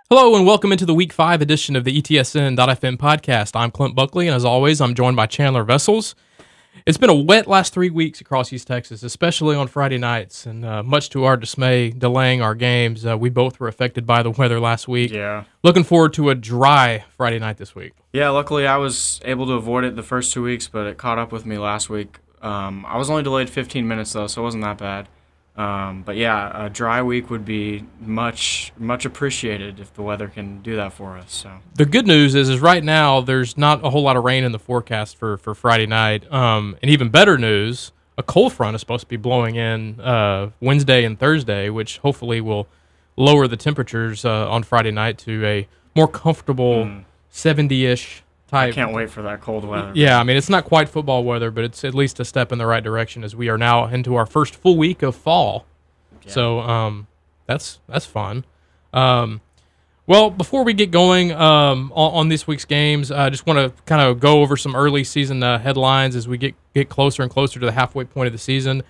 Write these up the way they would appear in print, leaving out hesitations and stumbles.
Hello and welcome into the Week 5 edition of the ETSN.fm podcast. I'm Clint Buckley, and as always, I'm joined by Chandler Vessels. It's been a wet last 3 weeks across East Texas, especially on Friday nights, and much to our dismay, delaying our games. We both were affected by the weather last week. Yeah. Looking forward to a dry Friday night this week. Yeah, luckily I was able to avoid it the first 2 weeks, but it caught up with me last week. I was only delayed 15 minutes, though, so it wasn't that bad. But yeah, a dry week would be much appreciated if the weather can do that for us. So the good news is right now there's not a whole lot of rain in the forecast for Friday night. And even better news, a cold front is supposed to be blowing in Wednesday and Thursday, which hopefully will lower the temperatures on Friday night to a more comfortable 70-ish type. I can't wait for that cold weather. Yeah, I mean, it's not quite football weather, but it's at least a step in the right direction as we are now into our first full week of fall. Yeah. So that's fun. Well, before we get going on this week's games, I just want to kind of go over some early season headlines as we get closer and closer to the halfway point of the season.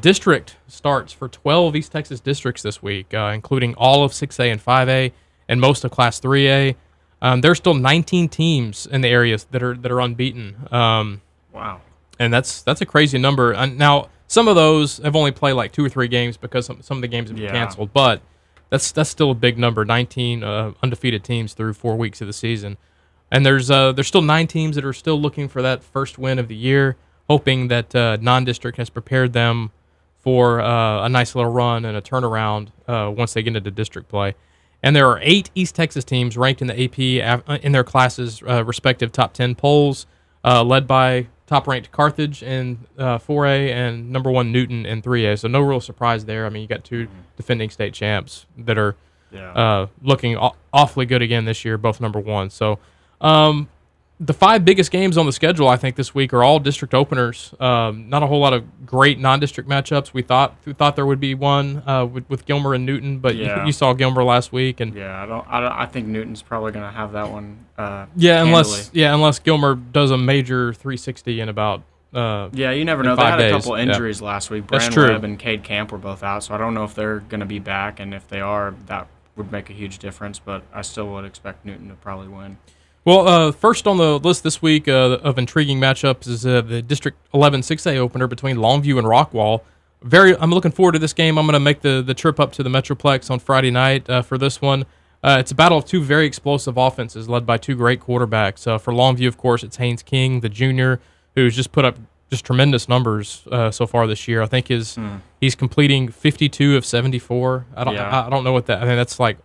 District starts for 12 East Texas districts this week, including all of 6A and 5A and most of Class 3A. There's still 19 teams in the areas that are unbeaten. Wow, and that's a crazy number. Now, some of those have only played like 2 or 3 games because some of the games have been canceled, but that's still a big number. 19 undefeated teams through 4 weeks of the season, and there's still 9 teams that are still looking for that first win of the year, hoping that non-district has prepared them for a nice little run and a turnaround once they get into district play. And there are 8 East Texas teams ranked in the AP in their classes' respective top 10 polls, led by top-ranked Carthage in 4A and number 1 Newton in 3A. So no real surprise there. I mean, you got 2 defending state champs that are looking awfully good again this year, both number 1. So the 5 biggest games on the schedule, I think, this week are all district openers. Not a whole lot of great non-district matchups. We thought there would be one with Gilmer and Newton, but you saw Gilmer last week, and I think Newton's probably going to have that one. Unless Gilmer does a major 360 in about. You never know. They had a couple injuries last week. That's Brand true. Webb and Cade Camp were both out, so I don't know if they're going to be back, and if they are, that would make a huge difference. But I still would expect Newton to probably win. Well, first on the list this week of intriguing matchups is the District 11 6A opener between Longview and Rockwall. I'm looking forward to this game. I'm going to make the trip up to the Metroplex on Friday night for this one. It's a battle of 2 very explosive offenses led by 2 great quarterbacks. For Longview, of course, it's Haynes King, the junior, who's just put up just tremendous numbers so far this year. I think he's completing 52 of 74. I don't know what that. I mean, that's like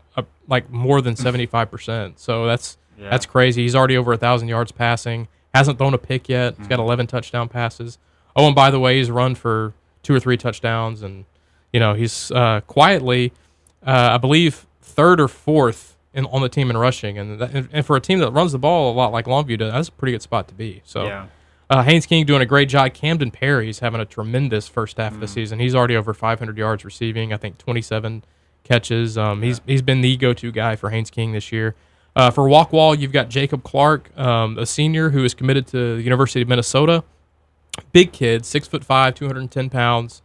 more than 75%. So that's crazy. He's already over 1,000 yards passing. Hasn't thrown a pick yet. He's got 11 touchdown passes. Oh, and by the way, he's run for 2 or 3 touchdowns, and he's quietly, I believe, 3rd or 4th on the team in rushing. And for a team that runs the ball a lot like Longview does, that's a pretty good spot to be. So Haynes King doing a great job. Camden Perry's having a tremendous first half of the season. He's already over 500 yards receiving. I think 27 catches. He's been the go-to guy for Haynes King this year. For Rockwall, you've got Jacob Clark, a senior who is committed to the University of Minnesota. Big kid, 6'5", 210 pounds.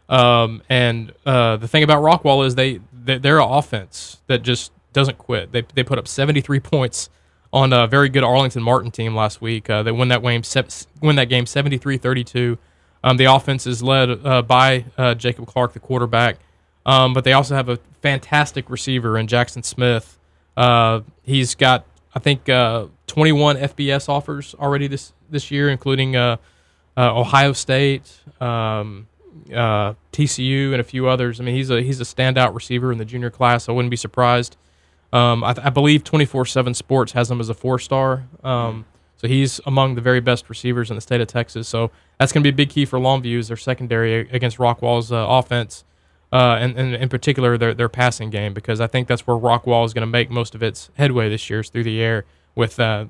And the thing about Rockwall is they're an offense that just doesn't quit. They put up 73 points on a very good Arlington Martin team last week. They won that game 73-32. The offense is led by Jacob Clark, the quarterback. But they also have a fantastic receiver in Jackson Smith. He's got, I think, 21 FBS offers already this year, including Ohio State, TCU, and a few others. I mean, he's a standout receiver in the junior class. I wouldn't be surprised. I believe 24/7 Sports has him as a 4-star. So he's among the very best receivers in the state of Texas. So that's going to be a big key for Longview as their secondary against Rockwall's offense. And in particular their passing game, because I think that's where Rockwall is going to make most of its headway this year, is through the air with the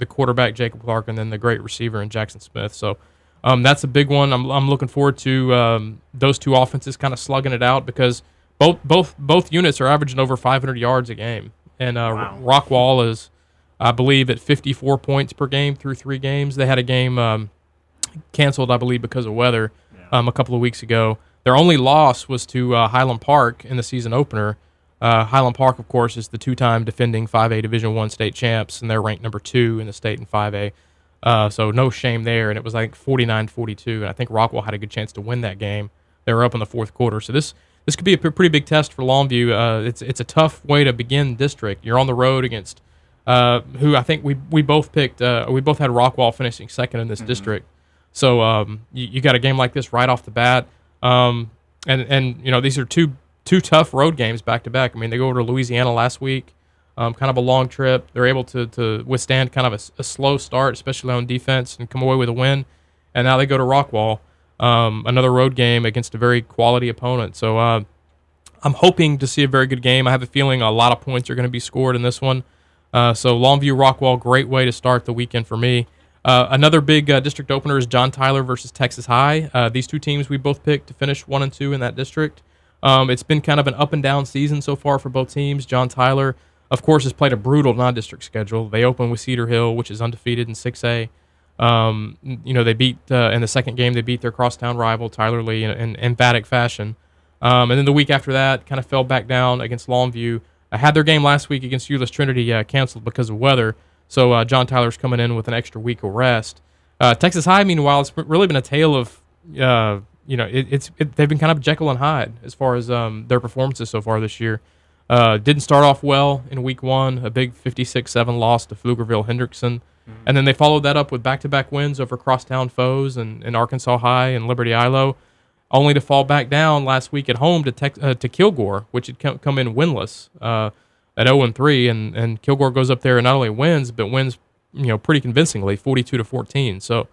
quarterback Jacob Clark and then the great receiver in Jackson Smith. So that's a big one. I'm looking forward to those 2 offenses kind of slugging it out, because both units are averaging over 500 yards a game, and Rockwall is, I believe, at 54 points per game through 3 games. They had a game canceled, I believe, because of weather a couple of weeks ago. Their only loss was to Highland Park in the season opener. Highland Park, of course, is the two-time defending 5A Division I state champs, and they're ranked number 2 in the state in 5A. So no shame there, and it was like 49-42, and I think Rockwall had a good chance to win that game. They were up in the fourth quarter, so this could be a pretty big test for Longview. It's a tough way to begin district. You're on the road against who I think we both picked. We both had Rockwall finishing second in this district, so you got a game like this right off the bat, and you know these are two tough road games back to back. I mean, they go over to Louisiana last week. Kind of a long trip. They're able to withstand kind of a slow start, especially on defense, and come away with a win. And now they go to Rockwall, another road game against a very quality opponent. So I'm hoping to see a very good game. I have a feeling a lot of points are going to be scored in this one. So Longview, Rockwall, great way to start the weekend for me. Another big district opener is John Tyler versus Texas High. These two teams we both picked to finish 1 and 2 in that district. It's been kind of an up and down season so far for both teams. John Tyler, of course, has played a brutal non-district schedule. They open with Cedar Hill, which is undefeated in 6A. You know, they beat in the second game. They beat their crosstown rival Tyler Lee in emphatic fashion. And then the week after that, kind of fell back down against Longview. Had their game last week against Euless Trinity canceled because of weather. So John Tyler's coming in with an extra week of rest. Texas High, meanwhile, it's really been a tale of you know, they've been kind of Jekyll and Hyde as far as their performances so far this year. Didn't start off well in week 1, a big 56-7 loss to Pflugerville-Hendrickson. And then they followed that up with back-to-back wins over crosstown foes and Arkansas High and Liberty-Ilo, only to fall back down last week at home to Kilgore, which had come in winless at 0-3. And Kilgore goes up there and not only wins, but wins pretty convincingly, 42-14. So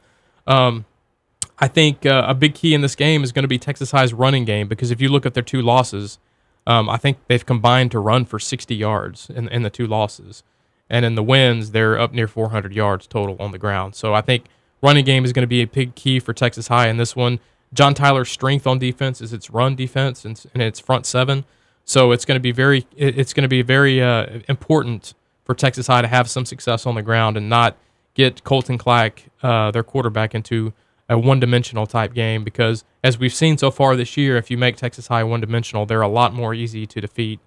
I think a big key in this game is going to be Texas High's running game, because if you look at their 2 losses, I think they've combined to run for 60 yards in the 2 losses. And in the wins, they're up near 400 yards total on the ground. So I think running game is going to be a big key for Texas High in this one. John Tyler's strength on defense is its run defense and its front 7. So it's going to be very important for Texas High to have some success on the ground and not get Colton Clack, their quarterback, into a one-dimensional type game, because as we've seen so far this year, if you make Texas High one-dimensional, they're a lot more easy to defeat,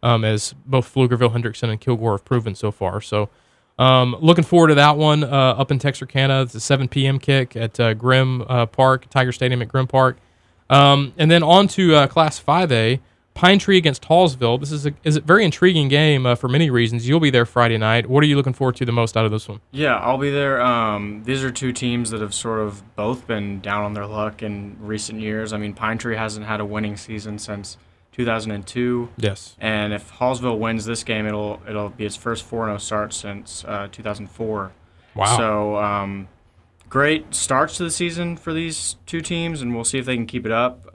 as both Pflugerville-Hendrickson and Kilgore have proven so far. So looking forward to that one up in Texarkana. It's a 7 p.m. kick at Grimm Park, Tiger Stadium at Grimm Park. And then on to Class 5A, Pine Tree against Hallsville. This is a very intriguing game for many reasons. You'll be there Friday night. What are you looking forward to the most out of this one? Yeah, I'll be there. These are 2 teams that have sort of both been down on their luck in recent years. I mean, Pine Tree hasn't had a winning season since 2002. Yes. And if Hallsville wins this game, it'll be its first 4-0 start since 2004. Wow. So great starts to the season for these 2 teams, and we'll see if they can keep it up.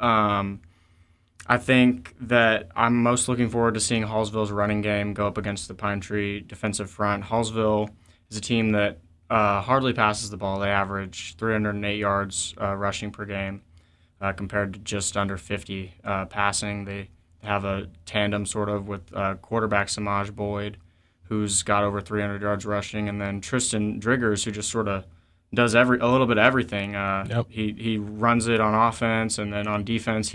I think that I'm most looking forward to seeing Hallsville's running game go up against the Pine Tree defensive front. Hallsville is a team that hardly passes the ball. They average 308 yards rushing per game compared to just under 50 passing. They have a tandem sort of with quarterback Samaj Boyd, who's got over 300 yards rushing, and then Tristan Driggers, who just sort of does a little bit of everything. Yep. He runs it on offense, and then on defense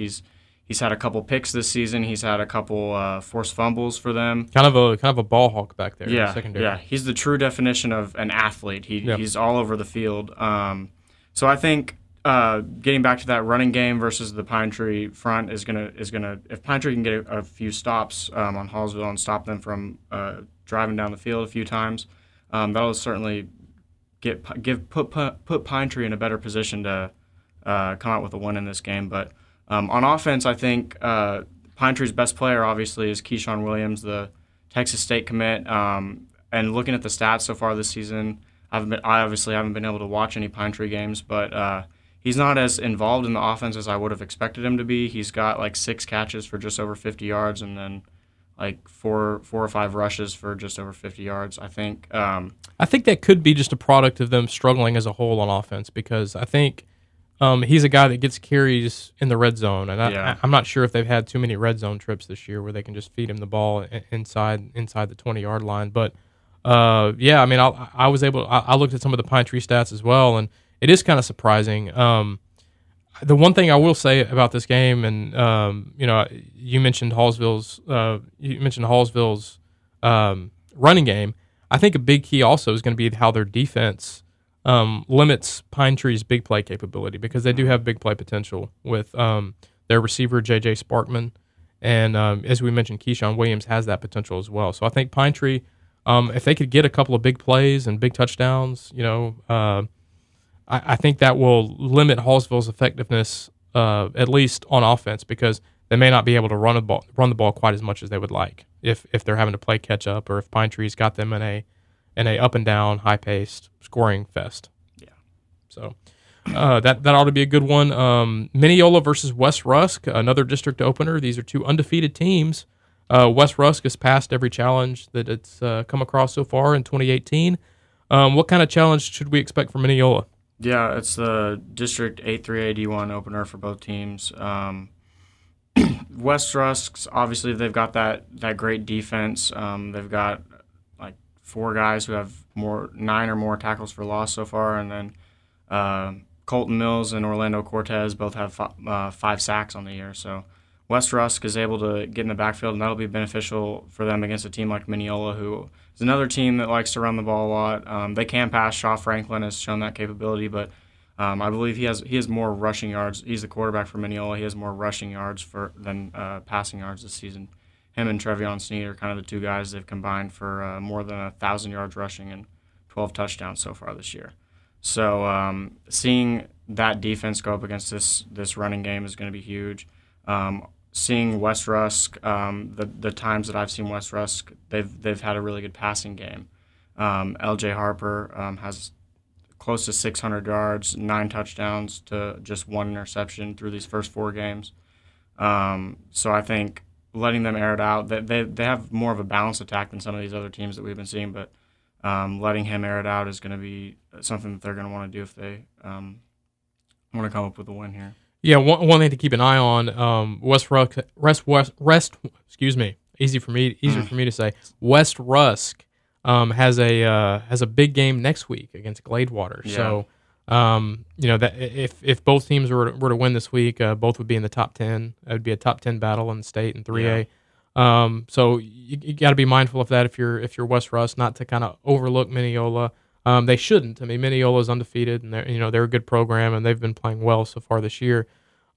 He's had a couple picks this season. He's had a couple forced fumbles for them. Kind of a ball hawk back there. Yeah, in the secondary. Yeah. He's the true definition of an athlete. He's all over the field. So I think getting back to that running game versus the Pine Tree front is gonna if Pine Tree can get a few stops on Hallsville and stop them from driving down the field a few times, that'll certainly put Pine Tree in a better position to come out with a win in this game, but. On offense, I think Pine Tree's best player, obviously, is Keyshawn Williams, the Texas State commit. And looking at the stats so far this season, I obviously haven't been able to watch any Pine Tree games, but he's not as involved in the offense as I would have expected him to be. He's got like 6 catches for just over 50 yards and then like four or five rushes for just over 50 yards. I think that could be just a product of them struggling as a whole on offense, because I think he's a guy that gets carries in the red zone, and I'm not sure if they've had too many red zone trips this year where they can just feed him the ball inside the 20-yard line. But I mean, I looked at some of the Pine Tree stats as well, and it is kind of surprising. The one thing I will say about this game, and you mentioned Hallsville's running game. I think a big key also is going to be how their defense limits Pine Tree's big play capability, because they do have big play potential with their receiver J.J. Sparkman, and as we mentioned, Keyshawn Williams has that potential as well. So I think Pine Tree, if they could get a couple of big plays and big touchdowns, I think that will limit Hallsville's effectiveness, at least on offense, because they may not be able to run the ball quite as much as they would like if they're having to play catch up, or if Pine Tree's got them in a up and down, high paced scoring fest. Yeah. So that ought to be a good one. Mineola versus West Rusk, another district opener. These are two undefeated teams. West Rusk has passed every challenge that it's come across so far in 2018. What kind of challenge should we expect from Mineola? Yeah, it's the District 8-3A D1 opener for both teams. West Rusk's, obviously, they've got that great defense. They've got like 4 guys who have 9 or more tackles for loss so far, and then Colton Mills and Orlando Cortez both have 5 sacks on the year. So West Rusk is able to get in the backfield, and that'll be beneficial for them against a team like Mineola, who is another team that likes to run the ball a lot. They can pass. Shaw Franklin has shown that capability, but I believe he has more rushing yards. He's the quarterback for Mineola. He has more rushing yards than passing yards this season. Him and Trevion Sneed are kind of the two guys they've combined for more than 1,000 yards rushing and 12 touchdowns so far this year. So seeing that defense go up against this running game is going to be huge. Seeing West Rusk, the times that I've seen West Rusk, they've had a really good passing game. L.J. Harper has close to 600 yards, 9 touchdowns to just 1 interception through these first 4 games. So I think letting them air it out, they have more of a balanced attack than some of these other teams that we've been seeing, but letting him air it out is going to be something that they're going to want to do if they want to come up with a win here. Yeah, one thing to keep an eye on, easier for me to say. West Rusk has a big game next week against Gladewater. Yeah. So that if both teams were to win this week, both would be in the top 10. It would be a top 10 battle in the state in 3A. Yeah. So you got to be mindful of that if you're West Rusk, not to kind of overlook Mineola. They shouldn't. I mean, Mineola is undefeated, and they're a good program, and they've been playing well so far this year.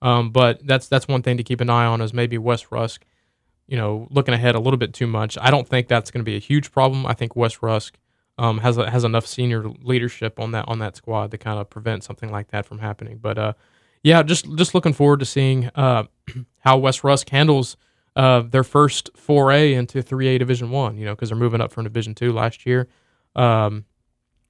But that's one thing to keep an eye on, is maybe West Rusk, looking ahead a little bit too much. I don't think that's going to be a huge problem. I think West Rusk has enough senior leadership on that squad to kind of prevent something like that from happening. But just looking forward to seeing how West Rusk handles their first foray into 3A Division I. Because they're moving up from Division II last year.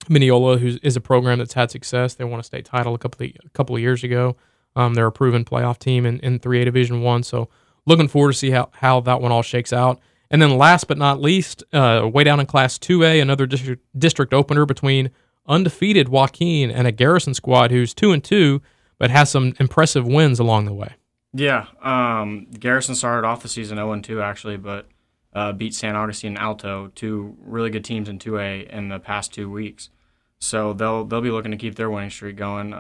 Mineola, who is a program that's had success, they won a state title a couple of years ago. They're a proven playoff team in 3A Division I. So looking forward to see how that one all shakes out. And then last but not least, way down in Class 2A, another district opener between undefeated Joaquin and a Garrison squad who's 2-2, but has some impressive wins along the way. Yeah, Garrison started off the season 0-2 actually, but beat San Augustine and Alto, 2 really good teams in 2A in the past 2 weeks. So they'll be looking to keep their winning streak going.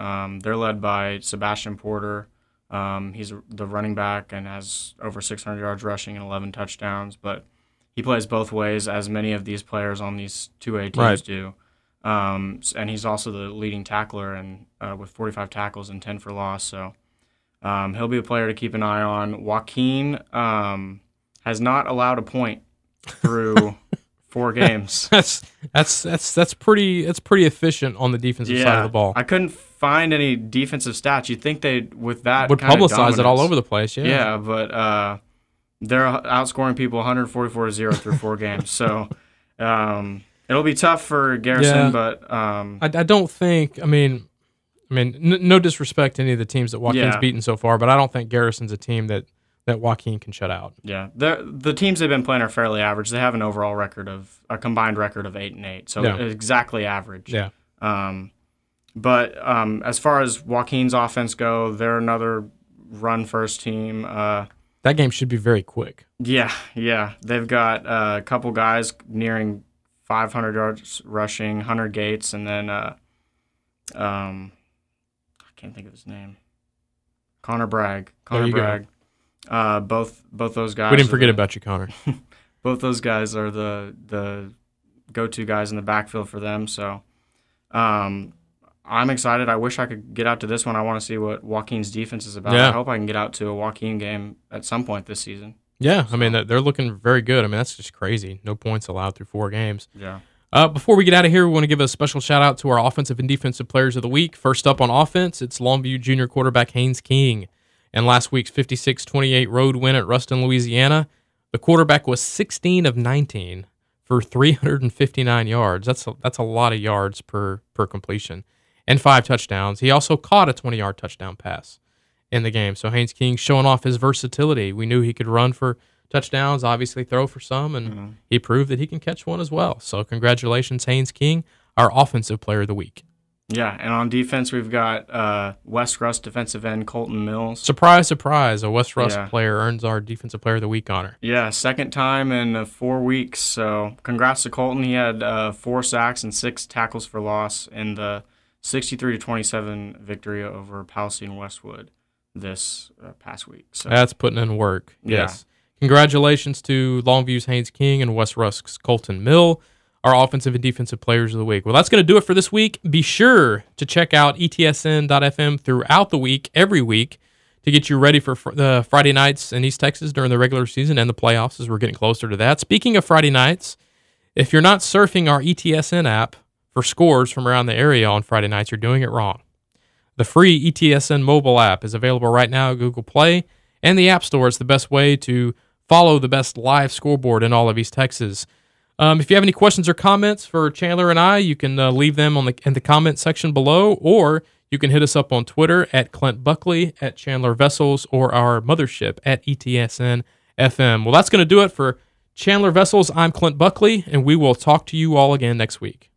They're led by Sebastian Porter. He's the running back and has over 600 yards rushing and 11 touchdowns. But he plays both ways, as many of these players on these 2A teams do. And he's also the leading tackler and with 45 tackles and 10 for loss. So he'll be a player to keep an eye on. Joaquin has not allowed a point through 4 games. That's pretty efficient on the defensive side of the ball. I couldn't find any defensive stats. You'd think they would publicize it all over the place. Yeah, but they're outscoring people 144-0 through 4 games. So it'll be tough for Garrison, but I don't think. I mean, no disrespect to any of the teams that Joaquin's beaten so far, but I don't think Garrison's a team that Joaquin can shut out. Yeah, the teams they've been playing are fairly average. They have an overall a combined record of 8-8, so exactly average. Yeah. But as far as Joaquin's offense go, they're another run-first team. That game should be very quick. Yeah. They've got a couple guys nearing 500 yards rushing, Hunter Gates, and then can't think of his name. Connor Bragg. There you go. Both those guys. We didn't forget about you, Connor. Both those guys are the go-to guys in the backfield for them. So I'm excited. I wish I could get out to this one. I want to see what Joaquin's defense is about. Yeah. I hope I can get out to a Joaquin game at some point this season. Yeah, I mean, they're looking very good. I mean, that's just crazy. No points allowed through 4 games. Yeah. Before we get out of here, we want to give a special shout-out to our offensive and defensive players of the week. First up on offense, it's Longview junior quarterback Haynes King. And last week's 56-28 road win at Ruston, Louisiana, the quarterback was 16 of 19 for 359 yards. That's a lot of yards per completion. And 5 touchdowns. He also caught a 20-yard touchdown pass in the game. So Haynes King showing off his versatility. We knew he could run for touchdowns, obviously throw for some, and he proved that he can catch one as well. So congratulations, Haynes King, our offensive player of the week. Yeah, and on defense, we've got West Russ defensive end Colton Mills. Surprise, surprise, a West Russ player earns our defensive plair of the week honor. Yeah, second time in 4 weeks. So congrats to Colton. He had 4 sacks and 6 tackles for loss in the 63-27 victory over Palestine Westwood this past week. So that's putting in work. Yes. Congratulations to Longview's Haynes King and West Rusk's Colton Mill, our offensive and defensive players of the week. Well, that's going to do it for this week. Be sure to check out ETSN.fm throughout the week, every week, to get you ready for the Friday nights in East Texas during the regular season and the playoffs as we're getting closer to that. Speaking of Friday nights, if you're not surfing our ETSN app for scores from around the area on Friday nights, you're doing it wrong. The free ETSN mobile app is available right now at Google Play, and the App Store is the best way to follow the best live scoreboard in all of East Texas. If you have any questions or comments for Chandler and I, you can leave them in the comment section below, or you can hit us up on Twitter at Clint Buckley, at Chandler Vessels, or our mothership at ETSN.fm. Well, that's going to do it for Chandler Vessels. I'm Clint Buckley, and we will talk to you all again next week.